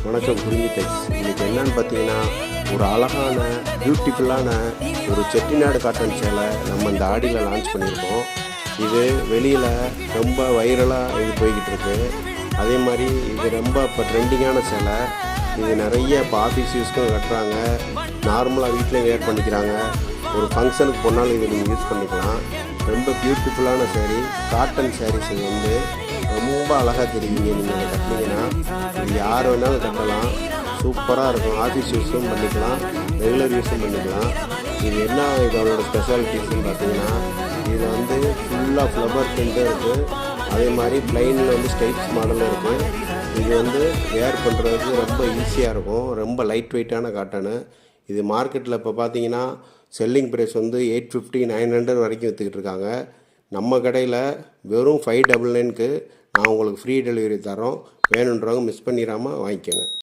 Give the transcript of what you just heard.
வணக்கம் குருவி டெக்ஸ். இன்றைக்கி என்னன்னு பார்த்தீங்கன்னா, ஒரு அழகான பியூட்டிஃபுல்லான ஒரு செட்டிநாடு காட்டன் சேலை நம்ம இந்த ஆடியில் லான்ச் பண்ணியிருக்கோம். இது வெளியில் ரொம்ப வைரலாக இது போய்கிட்டு இருக்கு. அதே மாதிரி இது ரொம்ப இப்போ ட்ரெண்டிங்கான சேலை. இது நிறைய இப்போ ஆஃபீஸ் யூஸ்க்கும் கட்டுறாங்க, நார்மலாக வீட்டிலையும் வேர் பண்ணிக்கிறாங்க. ஒரு ஃபங்க்ஷனுக்கு போனாலும் இது நீங்கள் யூஸ் பண்ணிக்கலாம். ரொம்ப பியூட்டிஃபுல்லான சேரீ, காட்டன் சாரீஸ். இது வந்து ரொம்ப அழகாக தெரியுங்க. நீங்கள் இதை கட்டினீங்கன்னா இது யார் வேணாலும் கட்டலாம். சூப்பராக இருக்கும். ஆஃபீஸ் யூஸும் பண்ணிக்கலாம், ரெகுலர் யூஸும் பண்ணிக்கலாம். இது என்ன இதோட ஸ்பெஷாலிட்டிஸ்ன்னு பார்த்தீங்கன்னா, இதில் வந்து ஃபுல்லாக ஃப்ளவர் பிரிண்ட்டும் இருக்குது. அதே மாதிரி ப்ளைனில் வந்து ஸ்டைப்ஸ் மாடலும் இருக்குது. இது வந்து வேர் பண்ணுறதுக்கு ரொம்ப ஈஸியாக இருக்கும். ரொம்ப லைட் வெயிட்டான காட்டனு. இது மார்க்கெட்டில் இப்போ பார்த்தீங்கன்னா செல்லிங் ப்ரைஸ் வந்து 850 900 வரைக்கும் விற்றுக்கிட்டு இருக்காங்க. நம்ம கடையில் வெறும் 599க்கு நான் உங்களுக்கு ஃப்ரீ டெலிவரி தரோம். வேணுன்றவங்க மிஸ் பண்ணிடாமல் வாங்கிக்கோங்க.